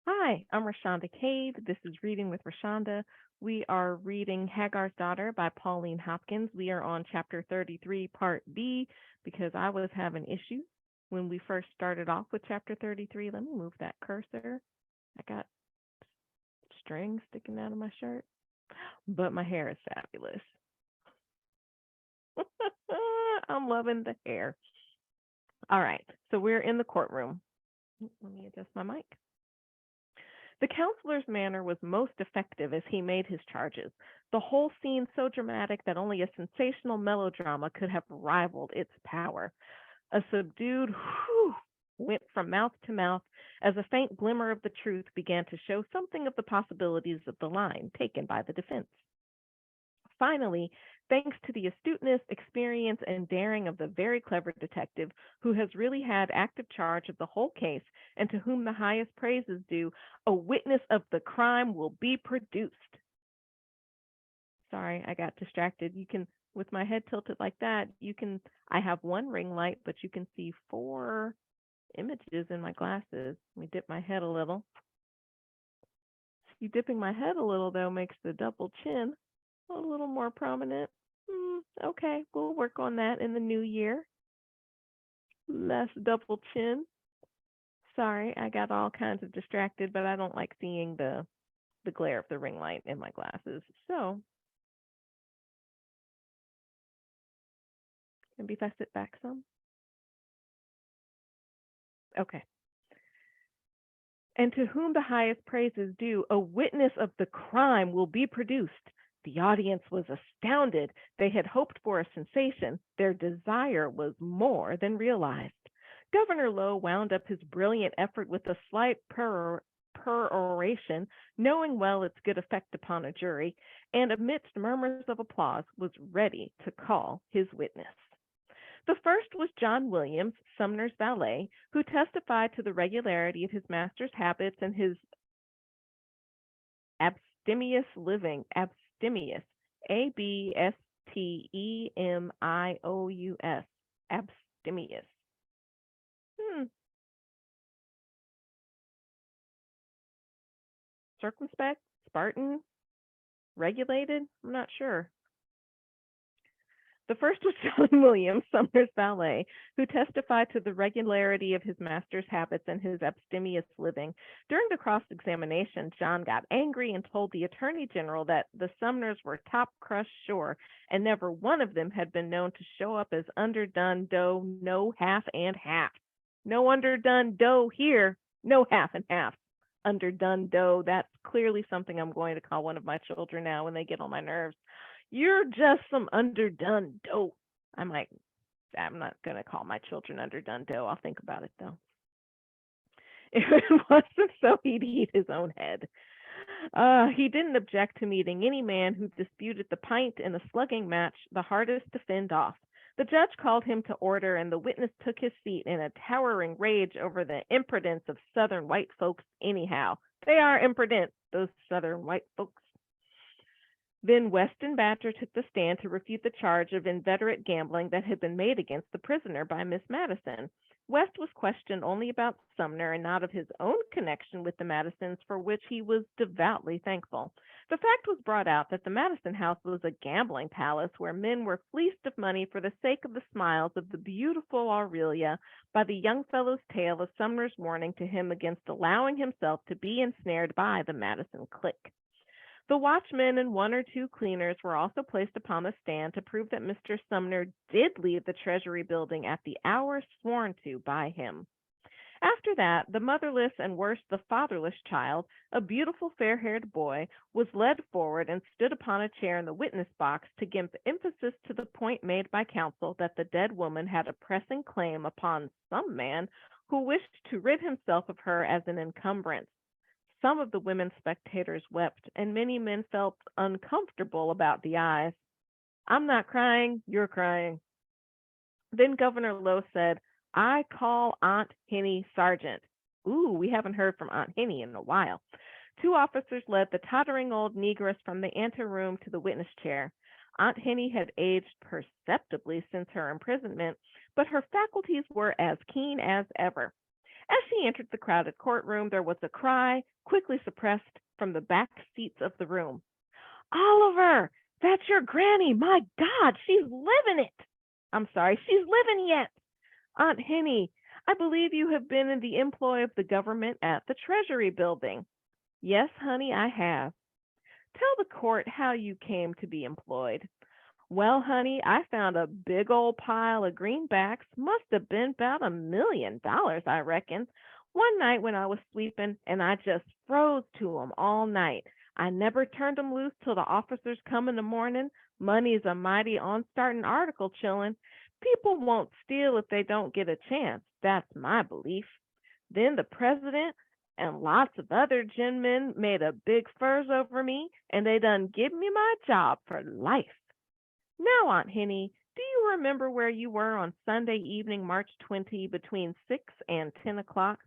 Hi, I'm Rashonda Cade. This is Reading with Rashonda. We are reading Hagar's Daughter by Pauline Hopkins. We are on chapter 33, part B, because I was having issues when we first started off with chapter 33. Let me move that cursor. I got strings sticking out of my shirt, but my hair is fabulous. I'm loving the hair. All right, so we're in the courtroom. Let me adjust my mic. The counselor's manner was most effective as he made his charges, the whole scene so dramatic that only a sensational melodrama could have rivaled its power. A subdued whew went from mouth to mouth as a faint glimmer of the truth began to show something of the possibilities of the line taken by the defense. Finally, thanks to the astuteness, experience, and daring of the very clever detective who has really had active charge of the whole case and to whom the highest praise is due, a witness of the crime will be produced. Sorry, I got distracted. You can, with my head tilted like that, I have one ring light, but you can see four images in my glasses. Let me dip my head a little. See, dipping my head a little, though, makes the double chin a little more prominent. Okay, we'll work on that in the new year. Less double chin. Sorry, I got all kinds of distracted, but I don't like seeing the glare of the ring light in my glasses. So maybe if I sit back some. Okay. And to whom the highest praise is due, a witness of the crime will be produced. The audience was astounded. They had hoped for a sensation. Their desire was more than realized. Governor Lowe wound up his brilliant effort with a slight peroration, knowing well its good effect upon a jury, and amidst murmurs of applause was ready to call his witness. The first was John Williams, Sumner's valet, who testified to the regularity of his master's habits and his abstemious living. Abstemious. Abstemious. Abstemious. Hmm. Circumspect? Spartan? Regulated? I'm not sure. The first was John Williams, Sumner's valet, who testified to the regularity of his master's habits and his abstemious living. During the cross examination, John got angry and told the attorney general that the Sumners were top crust sure, and never one of them had been known to show up as underdone dough, no half and half. No underdone dough here, no half and half. Underdone dough, that's clearly something I'm going to call one of my children now when they get on my nerves. You're just some underdone dough. I'm not going to call my children underdone dough. I'll think about it though. If it wasn't so he'd eat his own head. He didn't object to meeting any man who disputed the pint in a slugging match, the hardest to fend off. The judge called him to order, and the witness took his seat in a towering rage over the impudence of Southern white folks anyhow. They are impudent, those Southern white folks. Then Weston Badger took the stand to refute the charge of inveterate gambling that had been made against the prisoner by Miss Madison. West was questioned only about Sumner and not of his own connection with the Madisons, for which he was devoutly thankful. The fact was brought out that the Madison house was a gambling palace where men were fleeced of money for the sake of the smiles of the beautiful Aurelia by the young fellow's tale of Sumner's warning to him against allowing himself to be ensnared by the Madison clique. The watchmen and one or two cleaners were also placed upon the stand to prove that Mr. Sumner did leave the Treasury building at the hour sworn to by him. After that, the motherless and worse, the fatherless child, a beautiful fair-haired boy, was led forward and stood upon a chair in the witness box to give emphasis to the point made by counsel that the dead woman had a pressing claim upon some man who wished to rid himself of her as an encumbrance. Some of the women spectators wept, and many men felt uncomfortable about the eyes. I'm not crying, you're crying. Then Governor Lowe said, I call Aunt Henny Sargent. Ooh, we haven't heard from Aunt Henny in a while. Two officers led the tottering old negress from the anteroom to the witness chair. Aunt Henny had aged perceptibly since her imprisonment, but her faculties were as keen as ever. As she entered the crowded courtroom, there was a cry, quickly suppressed from the back seats of the room. Oliver, that's your granny. My God, she's living it. I'm sorry, she's living yet. Aunt Henny, I believe you have been in the employ of the government at the Treasury Building. Yes, honey, I have. Tell the court how you came to be employed. Well, honey, I found a big old pile of greenbacks. Must have been about $1 million, I reckon. One night when I was sleeping, and I just froze to 'em all night. I never turned 'em loose till the officers come in the morning. Money's a mighty on-starting article, chillin'. People won't steal if they don't get a chance. That's my belief. Then the president and lots of other gentlemen made a big furs over me, and they done give me my job for life. Now, Aunt Henny, do you remember where you were on Sunday evening, March 20, between 6 and 10 o'clock?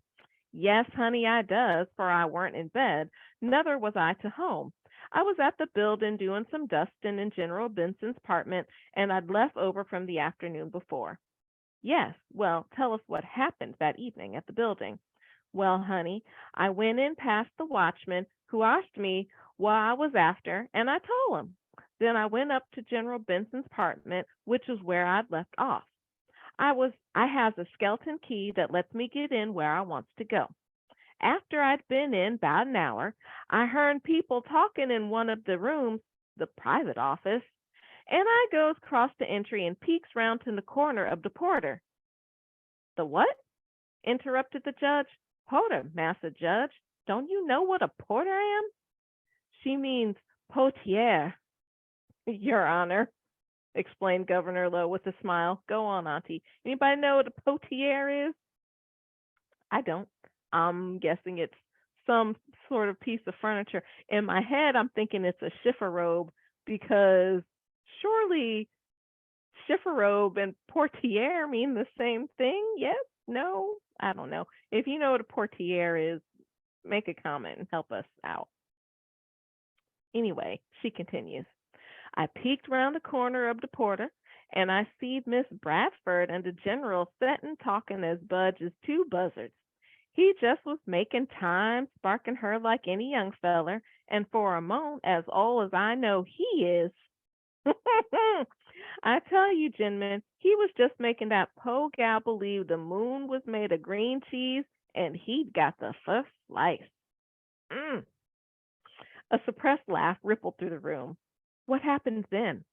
Yes, honey, I does, for I weren't in bed, nuther was I to home. I was at the building doing some dustin' in General Benson's apartment, and I'd left over from the afternoon before. Yes, well, tell us what happened that evening at the building. Well, honey, I went in past the watchman, who asked me what I was after, and I told him. Then I went up to General Benson's apartment, which is where I'd left off. I has a skeleton key that lets me get in where I wants to go. After I'd been in 'bout an hour, I hearn people talking in one of the rooms, the private office, and I goes across the entry and peeks round to the corner of the porter. The what? Interrupted the judge. Porter, Massa Judge. Don't you know what a porter am? She means potier, Your Honor, explained Governor Lowe with a smile. Go on, Auntie. Anybody know what a potier is? I don't. I'm guessing it's some sort of piece of furniture. In my head, I'm thinking it's a chifforobe because surely chifforobe and portiere mean the same thing. Yes? No? I don't know. If you know what a portiere is, make a comment and help us out. Anyway, she continues. I peeked round the corner of the porter, and I seed Miss Bradford and the General settin' talking as budge as two buzzards. He just was making time, sparking her like any young feller, and for a moment, as old as I know he is. I tell you, gentlemen, he was just making that po gal believe the moon was made of green cheese, and he'd got the first slice. Mm. A suppressed laugh rippled through the room. What happened then?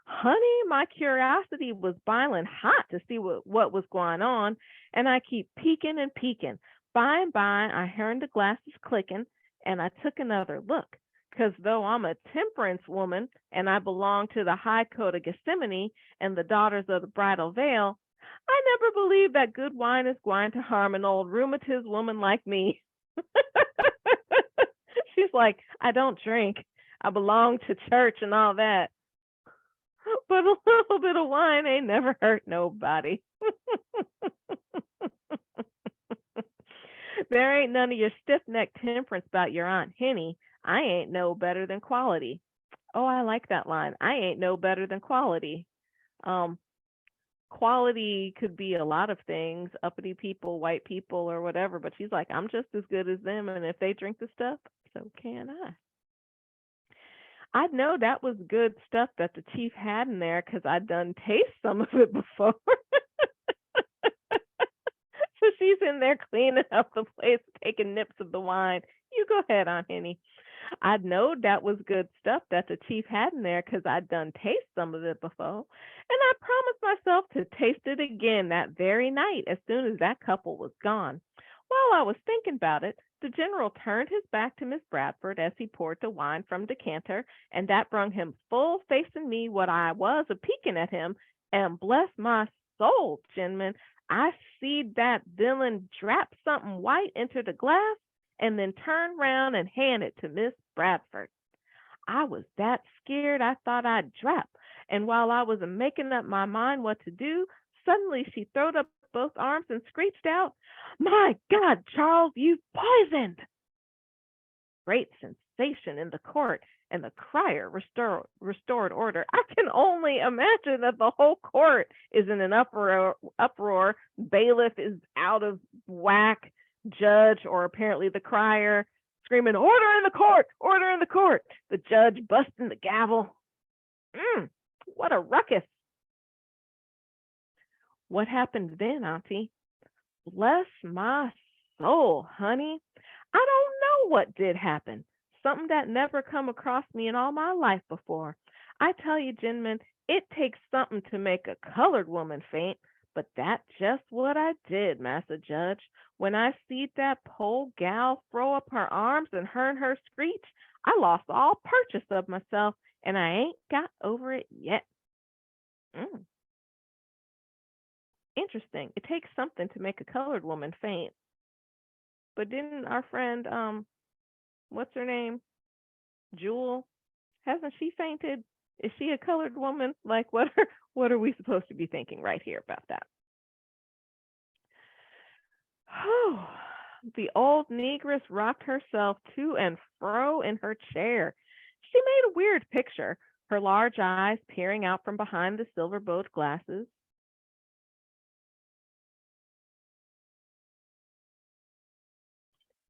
Honey, my curiosity was boiling hot to see what was going on, and I keep peeking and peeking. By and by, I heard the glasses clicking, and I took another look. 'Cause though I'm a temperance woman, and I belong to the High Court of Gethsemane and the Daughters of the Bridal Veil, I never believe that good wine is going to harm an old rheumatist woman like me. She's like, I don't drink. I belong to church and all that. But a little bit of wine ain't never hurt nobody. There ain't none of your stiff-necked temperance about your Aunt Henny. I ain't no better than quality. Oh, I like that line. I ain't no better than quality. Um, Quality could be a lot of things, uppity people, white people, or whatever, but she's like, I'm just as good as them, and if they drink the stuff, so can I. I'd know that was good stuff that the chief had in there because I'd done taste some of it before. So she's in there cleaning up the place, taking nips of the wine. You go ahead, Aunt Henny. I'd know that was good stuff that the chief had in there because I'd done taste some of it before. And I promised myself to taste it again that very night as soon as that couple was gone. While I was thinking about it, the general turned his back to Miss Bradford as he poured the wine from decanter, and that brung him full facing me what I was a peeking at him, and bless my soul, gentlemen, I seed that villain drap something white into the glass and then turn round and hand it to Miss Bradford. I was that scared I thought I'd drop, and while I was making up my mind what to do, suddenly she throwed up both arms and screeched out, My God, Charles, you've poisoned! Great sensation in the court, and the crier restored order. I can only imagine that the whole court is in an uproar. Bailiff is out of whack. Judge, or apparently the crier, screaming, "Order in the court! Order in the court!" The judge busting the gavel. What a ruckus. What happened then, Auntie? Bless my soul, honey. I don't know what did happen. Something that never come across me in all my life before. I tell you, gentlemen, it takes something to make a colored woman faint, but that's just what I did, Massa Judge. When I seed that pole gal throw up her arms and her screech, I lost all purchase of myself, and I ain't got over it yet. Mm, interesting. It takes something to make a colored woman faint. But didn't our friend, what's her name? Jewel, hasn't she fainted? Is she a colored woman? Like, what are we supposed to be thinking right here about that? The old negress rocked herself to and fro in her chair. She made a weird picture, her large eyes peering out from behind the silver bowed glasses.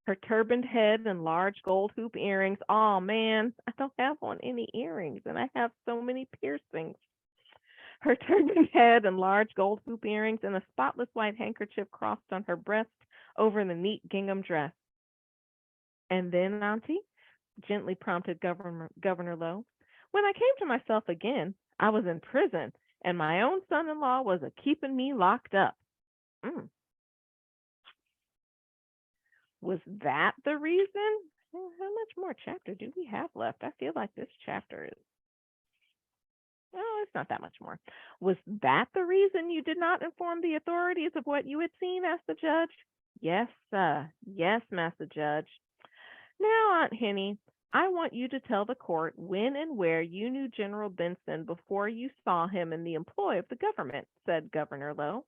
Her turbaned head and large gold hoop earrings. Oh man, I don't have on any earrings and I have so many piercings. Her turbaned head and large gold hoop earrings and a spotless white handkerchief crossed on her breast over the neat gingham dress. And then, Auntie, gently prompted Governor Lowe, when I came to myself again, I was in prison, and my own son-in-law was a keeping me locked up. Mm. Was that the reason? How much more chapter do we have left? I feel like this chapter is, well, it's not that much more. Was that the reason you did not inform the authorities of what you had seen? Asked the judge. Yes, yes, Master Judge. Now, Aunt Henny, I want you to tell the court when and where you knew General Benson before you saw him in the employ of the government, said Governor Lowe.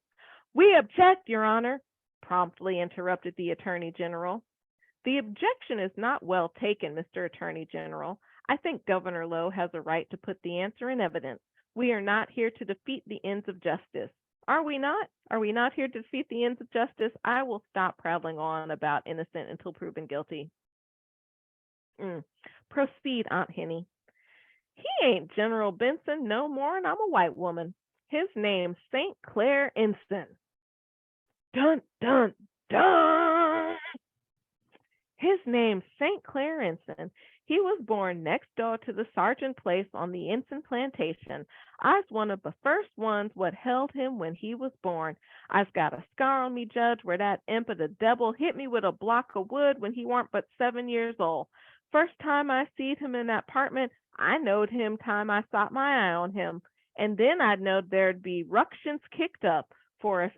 We object, Your Honor, promptly interrupted the Attorney General. The objection is not well taken, Mr. Attorney General. I think Governor Lowe has a right to put the answer in evidence. We are not here to defeat the ends of justice. Are we not? Are we not here to defeat the ends of justice? I will stop prattling on about innocent until proven guilty. Proceed, Aunt Henny. He ain't General Benson no more'n I'm a white woman. His name's St. Clair Ensign. Dun, dun, dun! His name's St. Clair Ensign. He was born next door to the Sargent place on the Ensign plantation. I's one of the first ones what held him when he was born. I's got a scar on me, Judge, where that imp of the devil hit me with a block of wood when he warn't but 7 years old. First time I seed him in that apartment, I knowed him time I sot my eye on him. And then I knowed there'd be ructions kicked up for if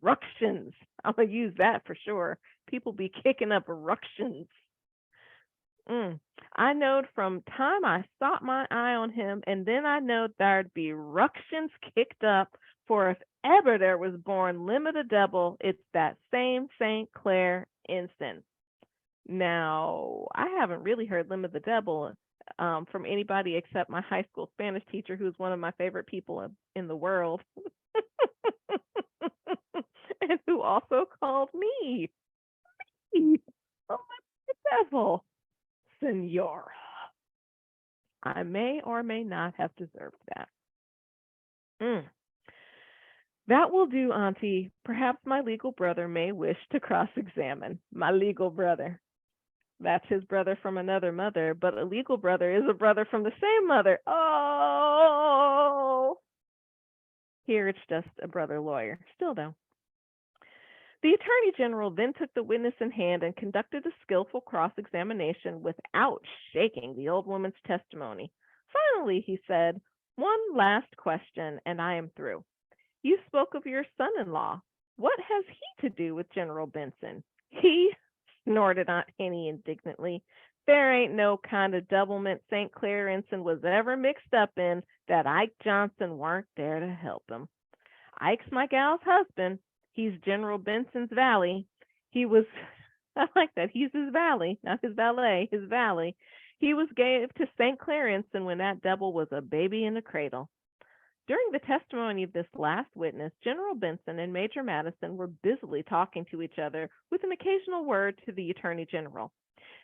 ructions. I'm going to use that for sure. People be kicking up ructions. I knowed from time I sot my eye on him, and then I knowed there'd be ructions kicked up for if ever there was born limit a devil, it's that same St. Clair Ensign. Now, I haven't really heard Limit the Devil from anybody except my high school Spanish teacher, who's one of my favorite people in the world, and who also called me Limit the Devil, Senor. I may or may not have deserved that. That will do, Auntie. Perhaps my legal brother may wish to cross-examine. My legal brother. That's his brother from another mother, but a legal brother is a brother from the same mother. Oh! Here it's just a brother lawyer. Still, though. The Attorney General then took the witness in hand and conducted a skillful cross-examination without shaking the old woman's testimony. Finally, he said, "One last question, and I am through. You spoke of your son-in-law. What has he to do with General Benson?" "He," snorted Aunt Henny indignantly, "there ain't no kind of doublemint St. Clair Ensign was ever mixed up in that Ike Johnson weren't there to help him. Ike's my gal's husband. He's General Benson's valet. He was," I like that, he's his valet, not his valet, his valet. He was gave to St. Clarence, and when that devil was a baby in a cradle. During the testimony of this last witness, General Benson and Major Madison were busily talking to each other with an occasional word to the Attorney General.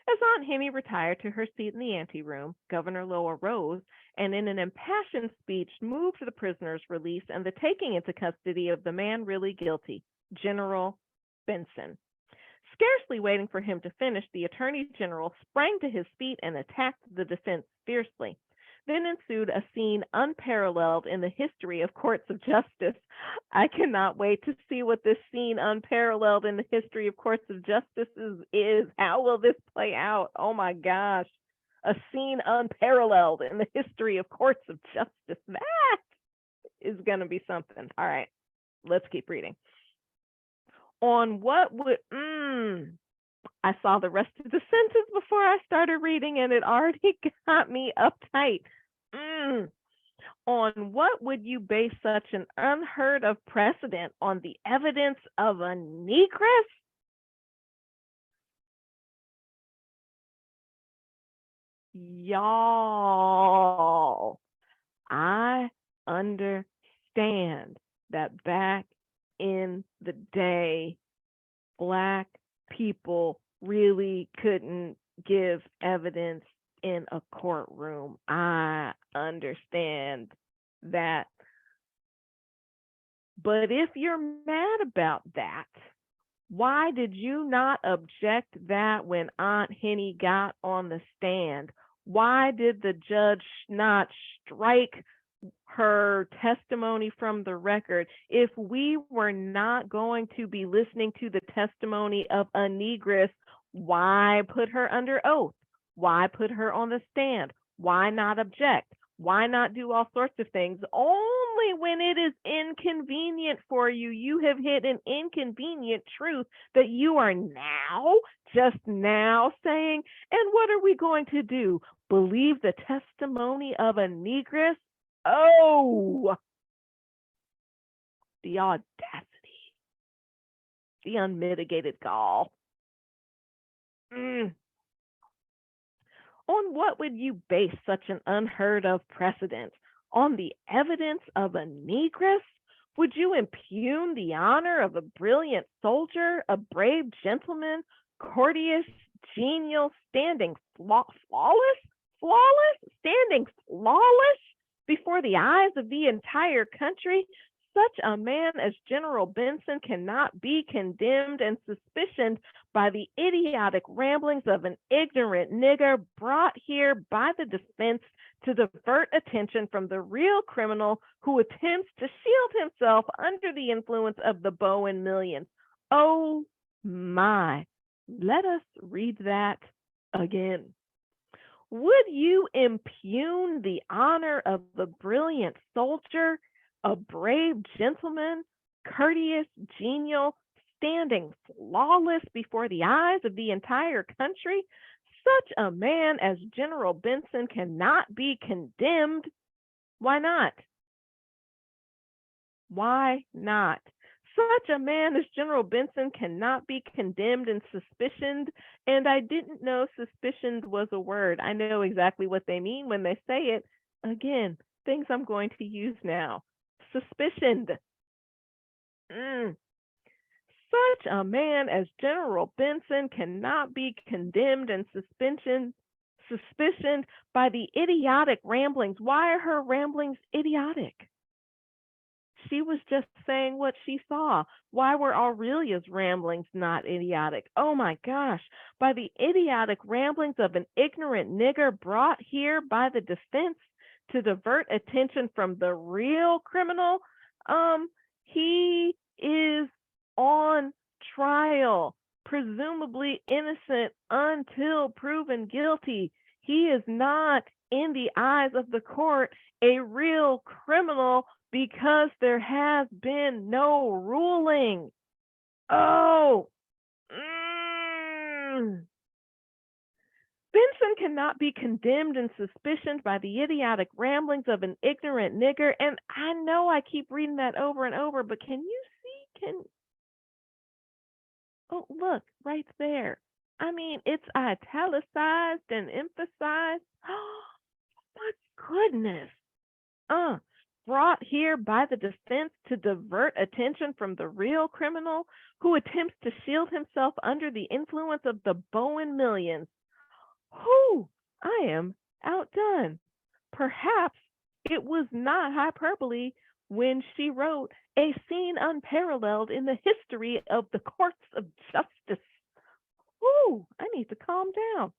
As Aunt Henny retired to her seat in the anteroom, Governor Lowell rose and, in an impassioned speech, moved the prisoner's release and the taking into custody of the man really guilty, General Benson. Scarcely waiting for him to finish, the Attorney General sprang to his feet and attacked the defense fiercely. Then ensued a scene unparalleled in the history of courts of justice. I cannot wait to see what this scene unparalleled in the history of courts of justice is. How will this play out? Oh my gosh. A scene unparalleled in the history of courts of justice. That is going to be something. All right, let's keep reading. On what would, I saw the rest of the sentence before I started reading, and it already got me uptight. On what would you base such an unheard of precedent? On the evidence of a negress? Y'all, I understand that back in the day, Black people really couldn't give evidence in a courtroom. I understand that. But if you're mad about that, why did you not object that when Aunt Henny got on the stand? Why did the judge not strike her testimony from the record? If we were not going to be listening to the testimony of a negress, why put her under oath? Why put her on the stand? Why not object? Why not do all sorts of things? Only when it is inconvenient for you. You have hit an inconvenient truth that you are just now saying. And what are we going to do? Believe the testimony of a negress? Oh, the audacity, the unmitigated gall. On what would you base such an unheard of precedent? On the evidence of a negress? Would you impugn the honor of a brilliant soldier, a brave gentleman, courteous, genial, standing standing flawless before the eyes of the entire country? Such a man as General Benson cannot be condemned and suspicioned by the idiotic ramblings of an ignorant nigger brought here by the defense to divert attention from the real criminal who attempts to shield himself under the influence of the Bowen millions. Oh my, let us read that again. Would you impugn the honor of the brilliant soldier, a brave gentleman, courteous, genial, standing flawless before the eyes of the entire country? Such a man as General Benson cannot be condemned. Why not? Why not? Such a man as General Benson cannot be condemned and suspicioned. And I didn't know suspicioned was a word. I know exactly what they mean when they say it. Again, things I'm going to use now. Suspicioned. Such a man as General Benson cannot be condemned and suspicioned by the idiotic ramblings. Why are her ramblings idiotic? She was just saying what she saw. Why were Aurelia's ramblings not idiotic? Oh my gosh, by the idiotic ramblings of an ignorant nigger brought here by the defense to divert attention from the real criminal. He is on trial, presumably innocent until proven guilty. He is not, in the eyes of the court, a real criminal because there has been no ruling. Oh, Benson cannot be condemned and suspicioned by the idiotic ramblings of an ignorant nigger. And I know I keep reading that over and over, but can you see? Oh, look, right there. I mean, it's italicized and emphasized. My goodness. Uh, Brought here by the defense to divert attention from the real criminal who attempts to shield himself under the influence of the Bowen millions. Whew, I am outdone. Perhaps it was not hyperbole when she wrote a scene unparalleled in the history of the courts of justice. Whew, I need to calm down.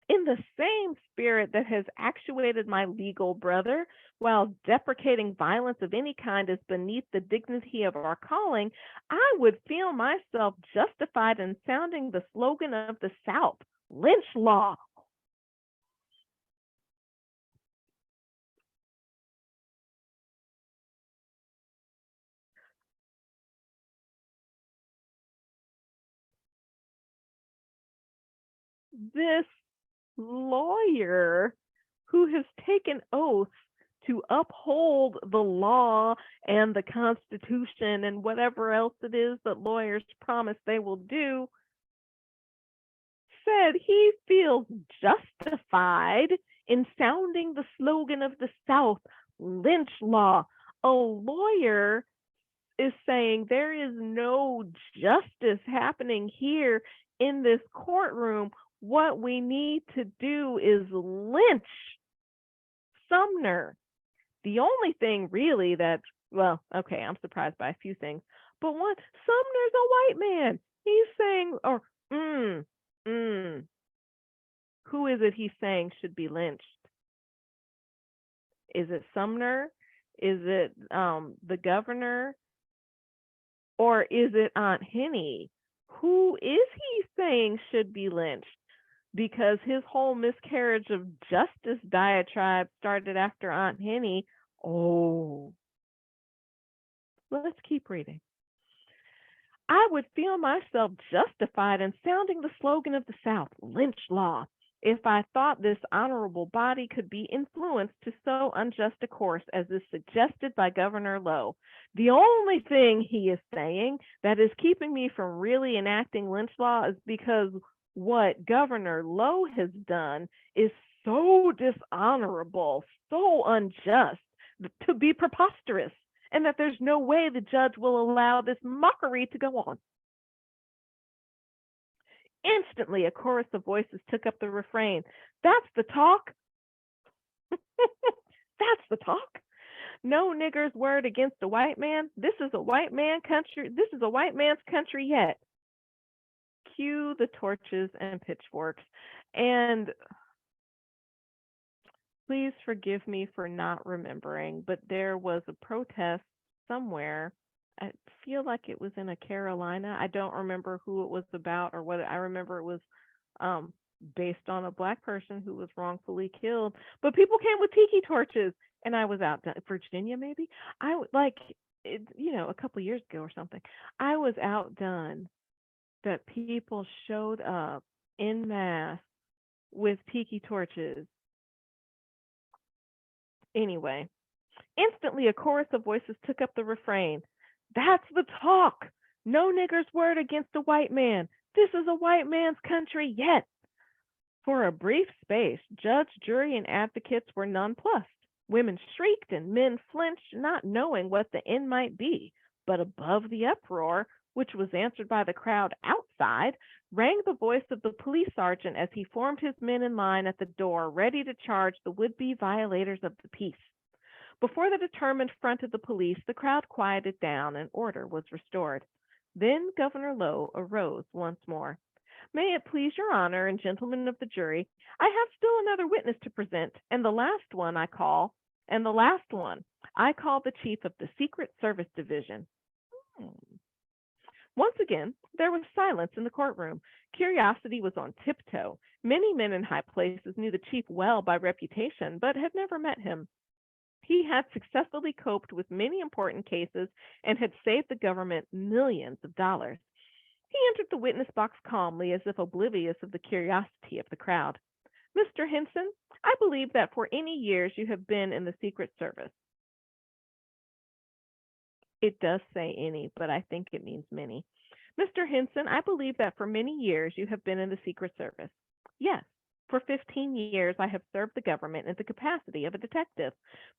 In the same spirit that has actuated my legal brother, while deprecating violence of any kind as beneath the dignity of our calling, I would feel myself justified in sounding the slogan of the South, lynch law. This lawyer who has taken oath to uphold the law and the Constitution and whatever else it is that lawyers promise they will do, said he feels justified in sounding the slogan of the South, lynch law. A lawyer is saying there is no justice happening here in this courtroom. What we need to do is lynch Sumner. The only thing really that, well, okay, I'm surprised by a few things, but one, Sumner's a white man. He's saying, or, mm, mm, who is it he's saying should be lynched? Is it Sumner? Is it the governor? Or is it Aunt Henny? Who is he saying should be lynched? Because his whole miscarriage of justice diatribe started after Aunt Henny. Oh, let's keep reading. I would feel myself justified in sounding the slogan of the South, lynch law, if I thought this honorable body could be influenced to so unjust a course as is suggested by Governor Lowe. The only thing he is saying that is keeping me from really enacting lynch law is because what Governor Lowe has done is so dishonorable, so unjust, to be preposterous, and that there's no way the judge will allow this mockery to go on. Instantly, a chorus of voices took up the refrain. That's the talk. That's the talk. No nigger's word against a white man. This is a white man country. This is a white man's country yet. Cue the torches and pitchforks. And please forgive me for not remembering, but there was a protest somewhere. I feel like it was in a Carolina. I don't remember who it was about or what. I remember it was um, based on a black person who was wrongfully killed. But people came with tiki torches, and I was out Virginia, maybe. I like it, a couple years ago or something. I was outdone that people showed up in mass with tiki torches. Anyway, instantly a chorus of voices took up the refrain. That's the talk. No nigger's word against a white man. This is a white man's country yet. For a brief space, judge, jury, and advocates were nonplussed. Women shrieked and men flinched, not knowing what the end might be. But above the uproar, which was answered by the crowd outside, rang the voice of the police sergeant as he formed his men in line at the door, ready to charge the would-be violators of the peace. Before the determined front of the police, the crowd quieted down and order was restored. Then Governor Lowe arose once more. May it please your honor and gentlemen of the jury, I have still another witness to present, and the last one I call the chief of the Secret Service Division. Once again, there was silence in the courtroom. Curiosity was on tiptoe. Many men in high places knew the chief well by reputation, but had never met him. He had successfully coped with many important cases and had saved the government millions of dollars. He entered the witness box calmly, as if oblivious of the curiosity of the crowd. Mr. Henson, I believe that for any years you have been in the Secret Service. It does say any, but I think it means many. Mr. Henson, I believe that for many years you have been in the Secret Service. Yes, for 15 years I have served the government in the capacity of a detective.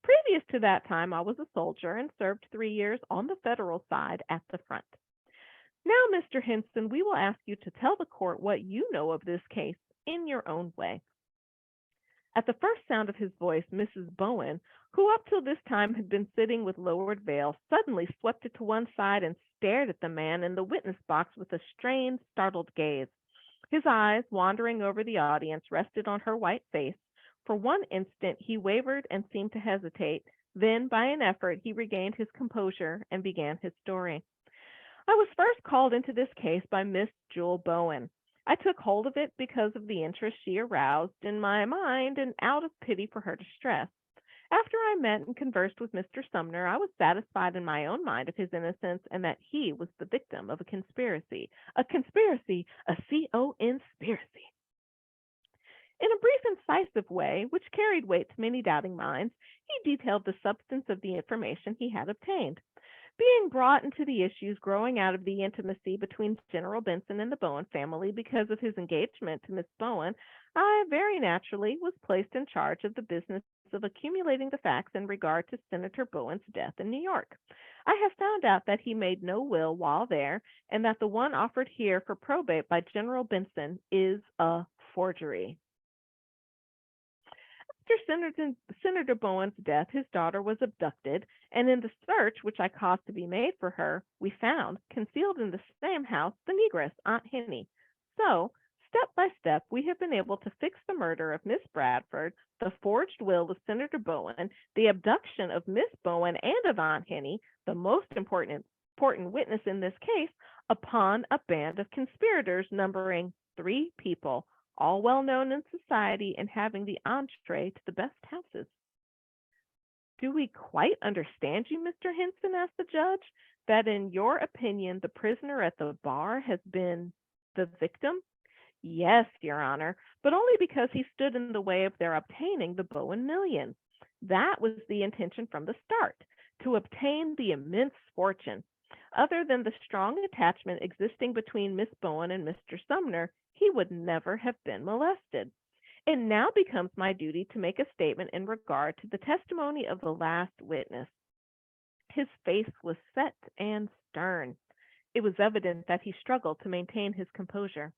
Previous to that time, I was a soldier and served 3 years on the federal side at the front. Now, Mr. Henson, we will ask you to tell the court what you know of this case in your own way. At the first sound of his voice, Mrs. Bowen, who up till this time had been sitting with lowered veil, suddenly swept it to one side and stared at the man in the witness box with a strained, startled gaze. His eyes, wandering over the audience, rested on her white face. For one instant he wavered and seemed to hesitate. Then, by an effort, he regained his composure and began his story. I was first called into this case by Miss Jewel Bowen. I took hold of it because of the interest she aroused in my mind and out of pity for her distress. After I met and conversed with Mr. Sumner, I was satisfied in my own mind of his innocence and that he was the victim of a conspiracy. A conspiracy, a conspiracy. In a brief, incisive way, which carried weight to many doubting minds, he detailed the substance of the information he had obtained. Being brought into the issues growing out of the intimacy between General Benson and the Bowen family because of his engagement to Miss Bowen, I very naturally was placed in charge of the business of accumulating the facts in regard to Senator Bowen's death in New York. I have found out that he made no will while there, and that the one offered here for probate by General Benson is a forgery. After Senator Bowen's death, his daughter was abducted, and in the search which I caused to be made for her, we found, concealed in the same house, the negress, Aunt Henny. So, step by step, we have been able to fix the murder of Miss Bradford, the forged will of Senator Bowen, the abduction of Miss Bowen and of Aunt Henny, the most important witness in this case, upon a band of conspirators numbering 3 people, all well known in society and having the entree to the best houses. Do we quite understand you, Mr. Henson? Asked the judge, that in your opinion the prisoner at the bar has been the victim? Yes, Your Honor, but only because he stood in the way of their obtaining the Bowen million. That was the intention from the start, to obtain the immense fortune. Other than the strong attachment existing between Miss Bowen and Mr. Sumner, he would never have been molested. It now becomes my duty to make a statement in regard to the testimony of the last witness. His face was set and stern. It was evident that he struggled to maintain his composure.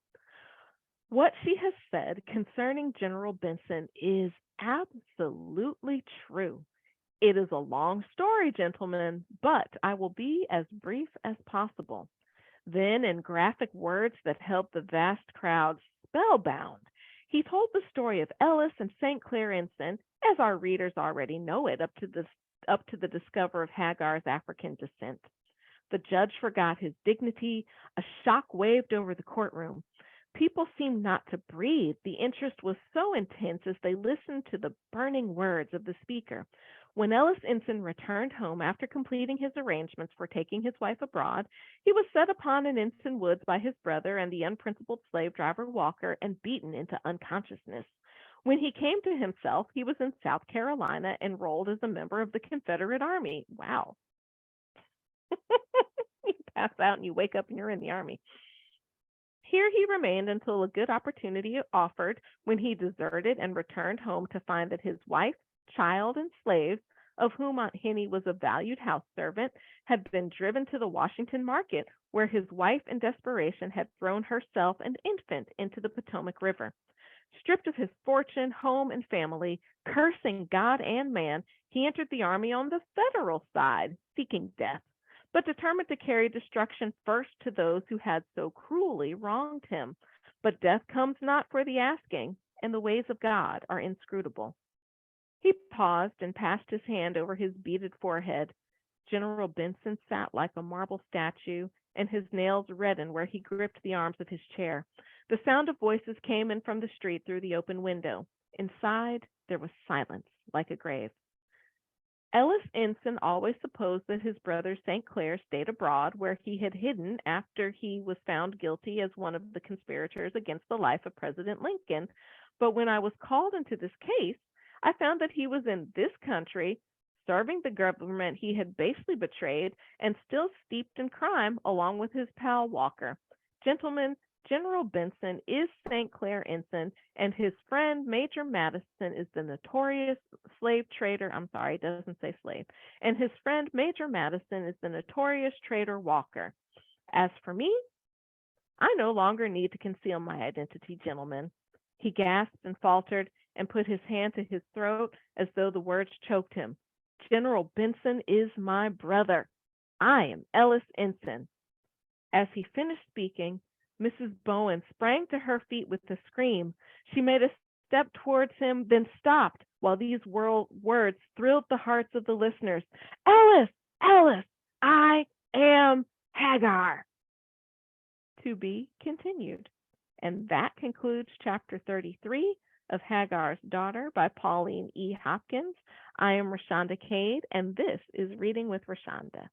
What she has said concerning General Benson is absolutely true. It is a long story, gentlemen, but I will be as brief as possible. Then, in graphic words that held the vast crowd spellbound, he told the story of Ellis and St. Clair Ensign, as our readers already know it, up to the discovery of Hagar's African descent. The judge forgot his dignity. A shock waved over the courtroom. People seemed not to breathe. The interest was so intense as they listened to the burning words of the speaker. When Ellis Ensign returned home after completing his arrangements for taking his wife abroad, he was set upon in Ensign Woods by his brother and the unprincipled slave driver Walker and beaten into unconsciousness. When he came to himself, he was in South Carolina, enrolled as a member of the Confederate Army. Wow. You pass out and you wake up and you're in the Army. Here he remained until a good opportunity offered, when he deserted and returned home to find that his wife, child, and slaves, of whom Aunt Henny was a valued house servant, had been driven to the Washington market, where his wife in desperation had thrown herself and infant into the Potomac River. Stripped of his fortune, home, and family, cursing God and man, he entered the army on the Federal side, seeking death, but determined to carry destruction first to those who had so cruelly wronged him. But death comes not for the asking, and the ways of God are inscrutable. He paused and passed his hand over his beaded forehead. General Benson sat like a marble statue, and his nails reddened where he gripped the arms of his chair. The sound of voices came in from the street through the open window. Inside, there was silence, like a grave. Ellis Ensign always supposed that his brother St. Clair stayed abroad, where he had hidden after he was found guilty as one of the conspirators against the life of President Lincoln. But when I was called into this case, I found that he was in this country, serving the government he had basely betrayed, and still steeped in crime along with his pal Walker. Gentlemen, General Benson is St. Clair ensign, and his friend Major Madison is the notorious slave trader. I'm sorry, it doesn't say slave. And his friend Major Madison is the notorious traitor Walker. As for me, I no longer need to conceal my identity, gentlemen. He gasped and faltered and put his hand to his throat as though the words choked him. General Benson is my brother. I am Ellis Ensign. As he finished speaking, Mrs. Bowen sprang to her feet with a scream. She made a step towards him, then stopped while these words thrilled the hearts of the listeners. Ellis! Ellis! I am Hagar! To be continued. And that concludes chapter 33 of Hagar's Daughter by Pauline E. Hopkins. I am Rashonda Cade, and this is Reading with Rashonda.